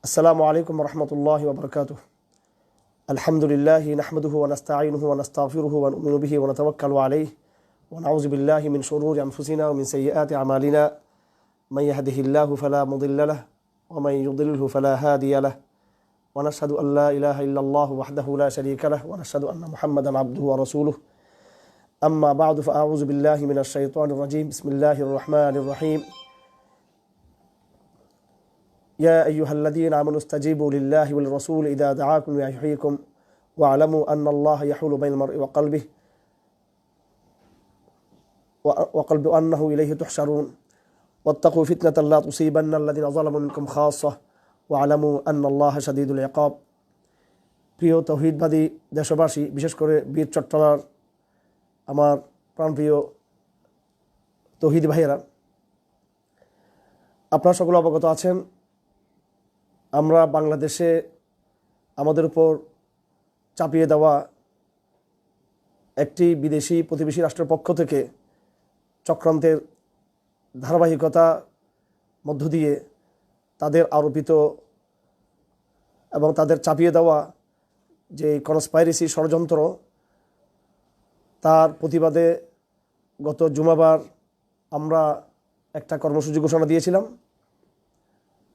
আসসালামু আলাইকুম রহমতুল্লাহি ওয়া বারাকাতুহু। আলহামদুলিল্লাহি নাহমাদুহু ওয়া নাস্তাঈনুহু ওয়া নাস্তাগফিরুহু ওয়া নু'মিনু বিহি ওয়া নাতাওয়াক্কালু আলাইহি ওয়া নাউযু বিল্লাহি মিন শুরুরি আনফুসিনা ওয়া মিন সাইয়্যাতি আমালিনা মান ইয়াহদিহিল্লাহু ফালা মুদিল্লা লাহু ওয়া মান ইউদ্লিলহু ফালা হাদিয়া লাহু ওয়া নাশহাদু আন লা ইলাহা ইল্লাল্লাহু ওয়াহদাহু লা শারীকা লাহু ওয়া নাশহাদু আন্না মুহাম্মাদান আবদুহু ওয়া রাসূলুহু। আম্মা বা'দু ফাআউযু বিল্লাহি মিনাশ শাইতানির রাজীম। বিসমিল্লাহির রহমানির রহিম। يا أيها الذين آمنوا استجيبوا لله والرسول إذا دعاكم لما يحييكم واعلموا أن الله يحول بين المرء وقلبه أنه إليه تحشرون واتقوا فتنة لا تصيبن الذين ظلموا منكم خاصة واعلموا أن الله شديد العقاب। প্রিয় তৌহিদবাদী দেশবাসী, বিশেষ করে বীর চট্টলার আমার প্রাণপ্রিয় তৌহিদ ভাইয়েরা, আপনারা সকলে অবগত আছেন, আমরা বাংলাদেশে আমাদের উপর চাপিয়ে দেওয়া একটি বিদেশি প্রতিবেশী রাষ্ট্রের পক্ষ থেকে চক্রান্তের ধারাবাহিকতা মধ্য দিয়ে তাদের আরোপিত এবং তাদের চাপিয়ে দেওয়া যে কনস্পাইরেসি ষড়যন্ত্র, তার প্রতিবাদে গত জুমাবার আমরা একটা কর্মসূচি ঘোষণা দিয়েছিলাম।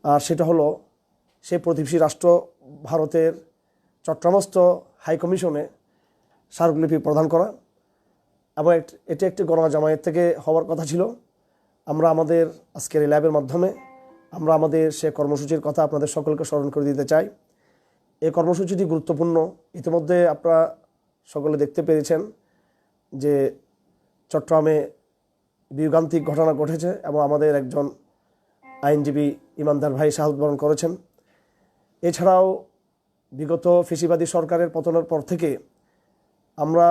আর সেটা হলো সেই প্রতিবেশী রাষ্ট্র ভারতের চট্টগ্রামস্থ হাইকমিশনে স্মারকলিপি প্রদান করা, এবং এটি একটি গণজামায়াত থেকে হওয়ার কথা ছিল। আমরা আমাদের আজকের এই ল্যাবের মাধ্যমে আমরা আমাদের সে কর্মসূচির কথা আপনাদের সকলকে স্মরণ করে দিতে চাই। এই কর্মসূচিটি গুরুত্বপূর্ণ। ইতিমধ্যে আপনারা সকলে দেখতে পেরেছেন যে চট্টগ্রামে বিয়োগান্তিক ঘটনা ঘটেছে এবং আমাদের একজন আইনজীবী ইমানদার ভাই শাহাদত বরণ করেছেন। এছাড়াও বিগত ফ্যাসিবাদী সরকারের পতনের পর থেকে আমরা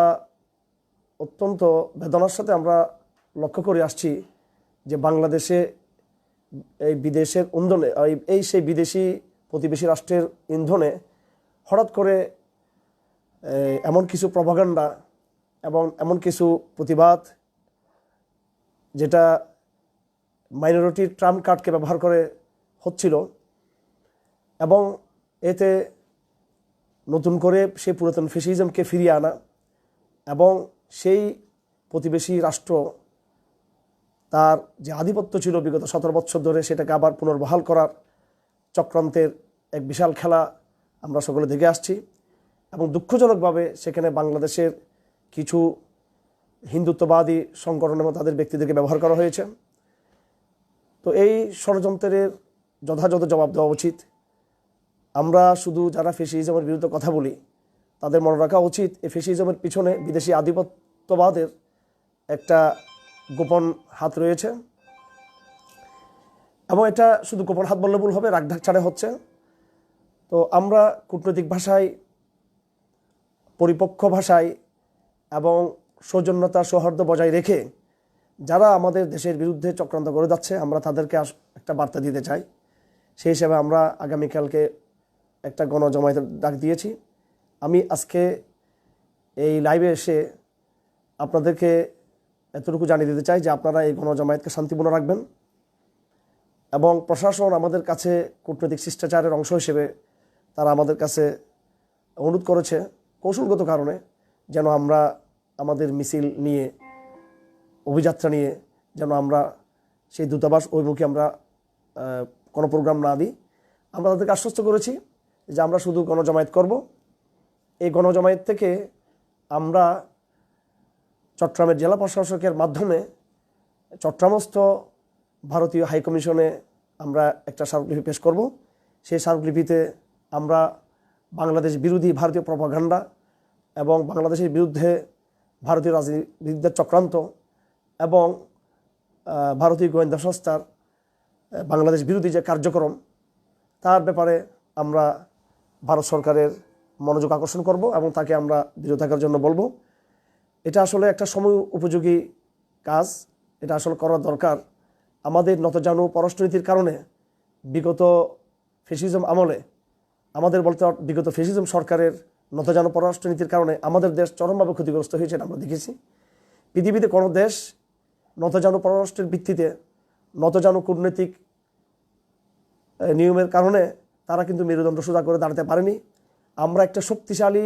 অত্যন্ত বেদনার সাথে আমরা লক্ষ্য করে আসছি যে বাংলাদেশে এই বিদেশের ইন্ধনে সেই বিদেশি প্রতিবেশী রাষ্ট্রের ইন্ধনে হঠাৎ করে এমন কিছু প্রপাগান্ডা এবং এমন কিছু প্রতিবাদ, যেটা মাইনরিটি ট্রাম্প কার্ডকে ব্যবহার করে হচ্ছিল, এবং এতে নতুন করে সেই পুরাতন ফ্যাসিজমকে ফিরিয়ে আনা এবং সেই প্রতিবেশী রাষ্ট্র তার যে আধিপত্য ছিল বিগত 17 বছর ধরে সেটাকে আবার পুনর্বহাল করার চক্রান্তের এক বিশাল খেলা আমরা সকলে দেখে আসছি। এবং দুঃখজনকভাবে সেখানে বাংলাদেশের কিছু হিন্দুত্ববাদী সংগঠন এবং তাদের ব্যক্তিদেরকে ব্যবহার করা হয়েছে। তো এই ষড়যন্ত্রের যথাযথ জবাব দেওয়া উচিত। আমরা শুধু যারা ফ্যাসিজমের বিরুদ্ধে কথা বলি তাদের মনে রাখা উচিত এই ফ্যাসিজমের পিছনে বিদেশি আধিপত্যবাদের একটা গোপন হাত রয়েছে, এবং এটা শুধু গোপন হাত বললে ভুল হবে, রাগঢাক ছাড়ে হচ্ছে। তো আমরা কূটনৈতিক ভাষায়, পরিপক্ক ভাষায় এবং সৌজন্যতা সৌহার্দ্য বজায় রেখে যারা আমাদের দেশের বিরুদ্ধে চক্রান্ত করে যাচ্ছে আমরা তাদেরকে একটা বার্তা দিতে চাই। সেই হিসাবে আমরা আগামীকালকে একটা গণজমায়েতের ডাক দিয়েছি। আমি আজকে এই লাইভে এসে আপনাদেরকে এতটুকু জানিয়ে দিতে চাই যে আপনারা এই গণজমায়েতকে শান্তিপূর্ণ রাখবেন, এবং প্রশাসন আমাদের কাছে কূটনৈতিক শিষ্টাচারের অংশ হিসেবে তারা আমাদের কাছে অনুরোধ করেছে কৌশলগত কারণে যেন আমরা আমাদের মিছিল নিয়ে, অভিযাত্রা নিয়ে যেন আমরা সেই দূতাবাস অভিমুখী আমরা কোনো প্রোগ্রাম না দিই। আমরা তাদেরকে আশ্বস্ত করেছি যে আমরা শুধু গণজমায়েত করব। এই গণজমায়েত থেকে আমরা চট্টগ্রামের জেলা প্রশাসকের মাধ্যমে চট্টগ্রামস্থ ভারতীয় হাইকমিশনে আমরা একটা স্মারকলিপি পেশ করব। সেই স্মারকলিপিতে আমরা বাংলাদেশ বিরোধী ভারতীয় প্রপাগান্ডা এবং বাংলাদেশের বিরুদ্ধে ভারতীয় রাজনীতিবিদদের চক্রান্ত এবং ভারতীয় গোয়েন্দা সংস্থার বাংলাদেশ বিরোধী যে কার্যক্রম তার ব্যাপারে আমরা ভারত সরকারের মনোযোগ আকর্ষণ করব এবং তাকে আমরা বিরত থাকার জন্য বলবো। এটা আসলে একটা সময় উপযোগী কাজ, এটা আসলে করা দরকার। আমাদের নতজানু পররাষ্ট্রনীতির কারণে বিগত ফ্যাসিজম আমলে আমাদের বিগত ফ্যাসিজম সরকারের নতজানু পররাষ্ট্রনীতির কারণে আমাদের দেশ চরমভাবে ক্ষতিগ্রস্ত হয়েছে, আমরা দেখেছি। পৃথিবীতে কোনো দেশ নতজানু পররাষ্ট্রের ভিত্তিতে, নতজানু কূটনৈতিক নিয়মের কারণে তারা কিন্তু মেরুদণ্ড সোজা করে দাঁড়াতে পারেনি। আমরা একটা শক্তিশালী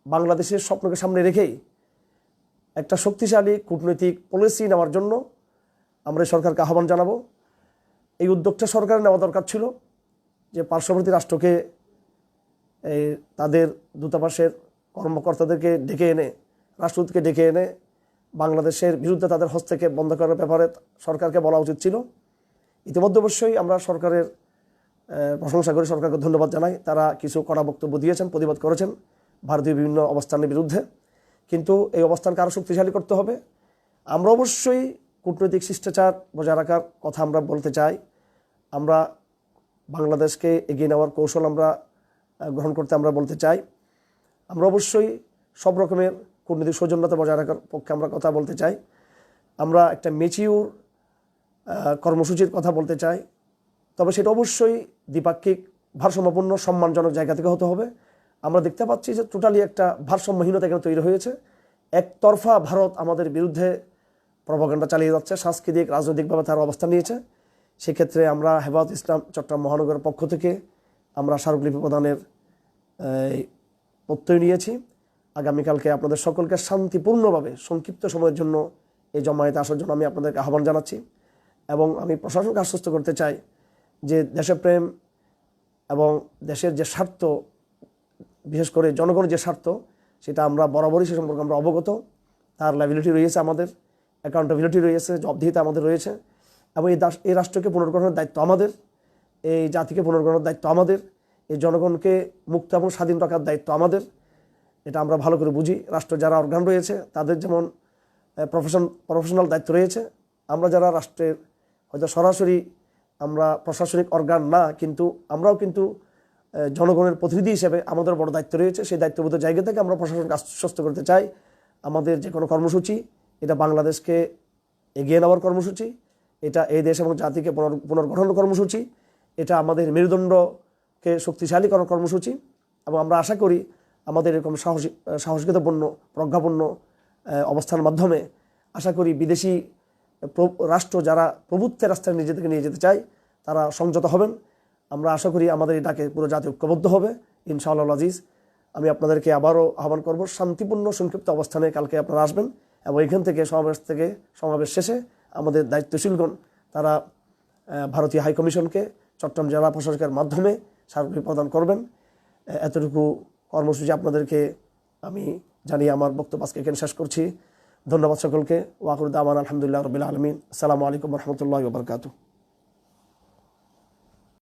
বাংলাদেশের স্বপ্নকে সামনে রেখেই একটা শক্তিশালী কূটনৈতিক পলিসি নেওয়ার জন্য আমরা এই সরকারকে আহ্বান জানাবো। এই উদ্যোগটা সরকারের নেওয়া দরকার ছিল যে পার্শ্ববর্তী রাষ্ট্রকে তাদের দূতাবাসের কর্মকর্তাদেরকে ডেকে এনে, রাষ্ট্রদূতকে ডেকে এনে বাংলাদেশের বিরুদ্ধে তাদের হস্তক্ষেপ বন্ধ করার ব্যাপারে সরকারকে বলা উচিত ছিল। ইতিমধ্যে অবশ্যই আমরা সরকারের প্রশংসা করি, সরকারকে ধন্যবাদ জানাই। তারা কিছু কড়া বক্তব্য দিয়েছেন, প্রতিবাদ করেছেন ভারতীয় বিভিন্ন অবস্থানের বিরুদ্ধে, কিন্তু এই অবস্থানকে আরও শক্তিশালী করতে হবে। আমরা অবশ্যই কূটনৈতিক শিষ্টাচার বজায় রাখার কথা আমরা বলতে চাই। আমরা বাংলাদেশকে এগিয়ে নেওয়ার কৌশল আমরা গ্রহণ করতে আমরা বলতে চাই। আমরা অবশ্যই সব রকমের কূটনৈতিক সৌজন্যতা বজায় রাখার পক্ষে আমরা কথা বলতে চাই। আমরা একটা ম্যাচিউর কর্মসূচির কথা বলতে চাই, তবে সেটা অবশ্যই দ্বিপাক্ষিক ভারসাম্যপূর্ণ সম্মানজনক জায়গা থেকে হতে হবে। আমরা দেখতে পাচ্ছি যে টোটালি একটা ভারসাম্যহীনতা এখানে তৈরি হয়েছে। একতরফা ভারত আমাদের বিরুদ্ধে প্রপাগান্ডা চালিয়ে যাচ্ছে, সাংস্কৃতিক রাজনৈতিকভাবে তারা অবস্থান নিয়েছে। সেক্ষেত্রে আমরা হেফাজত ইসলাম চট্টগ্রাম মহানগরের পক্ষ থেকে আমরা স্মারকলিপি প্রদানের প্রত্যয় নিয়েছি। আগামীকালকে আপনাদের সকলকে শান্তিপূর্ণভাবে সংক্ষিপ্ত সময়ের জন্য এই জমায়েতে আসার জন্য আমি আপনাদেরকে আহ্বান জানাচ্ছি। এবং আমি প্রশাসনকে আশ্বস্ত করতে চাই যে দেশপ্রেম এবং দেশের যে স্বার্থ, বিশেষ করে জনগণের যে স্বার্থ, সেটা আমরা বরাবরই সে সম্পর্কে আমরা অবগত। তার লাইবিলিটি রয়েছে, আমাদের অ্যাকাউন্টেবিলিটি রয়েছে, জবাবদিহিতা আমাদের রয়েছে। এবং এই রাষ্ট্রকে পুনর্গঠনের দায়িত্ব আমাদের, এই জাতিকে পুনর্গঠনের দায়িত্ব আমাদের, এই জনগণকে মুক্ত এবং স্বাধীন রাখার দায়িত্ব আমাদের। এটা আমরা ভালো করে বুঝি। রাষ্ট্র যারা অর্গান রয়েছে তাদের যেমন প্রফেশনাল দায়িত্ব রয়েছে, আমরা যারা রাষ্ট্রের হয়তো সরাসরি আমরা প্রশাসনিক অর্গান না, কিন্তু আমরাও কিন্তু জনগণের প্রতিনিধি হিসেবে আমাদের বড় দায়িত্ব রয়েছে। সেই দায়িত্ববোধ জায়গা থেকে আমরা প্রশাসনকে আশ্বস্ত করতে চাই, আমাদের যে কোনো কর্মসূচি এটা বাংলাদেশকে এগিয়ে নেওয়ার কর্মসূচি, এটা এই দেশ এবং জাতিকে পুনর্গঠনের কর্মসূচি, এটা আমাদের মেরুদণ্ডকে শক্তিশালী করার কর্মসূচি। এবং আমরা আশা করি আমাদের এরকম সাহসিকতাপূর্ণ প্রজ্ঞাপূর্ণ অবস্থানের মাধ্যমে আশা করি বিদেশি রাষ্ট্র যারা প্রভুত্বের রাস্তায় নিজেদেরকে নিয়ে যেতে চায় তারা সংযত হবেন। আমরা আশা করি আমাদের এই ডাকে পুরো জাতি ঐক্যবদ্ধ হবে ইনশাআল্লাহ আজিজ। আমি আপনাদেরকে আবারও আহ্বান করব, শান্তিপূর্ণ সংক্ষিপ্ত অবস্থানে কালকে আপনারা আসবেন এবং এখান থেকে সমাবেশ শেষে আমাদের দায়িত্বশীলগণ তারা ভারতীয় হাইকমিশনকে চট্টগ্রাম জেলা প্রশাসকের মাধ্যমে স্মারকলিপি প্রদান করবেন। এতটুকু কর্মসূচি আপনাদেরকে আমি জানিয়ে আমার বক্তব্য আজকে এখানে শেষ করছি। ধন্যবাদ সকলকে। ওয়াকুর দাওয়ানা আলহামদুলিল্লাহ রাব্বিল আলামিন। আসসালামু আলাইকুম ওয়া রাহমাতুল্লাহি ওয়া বারাকাতুহু।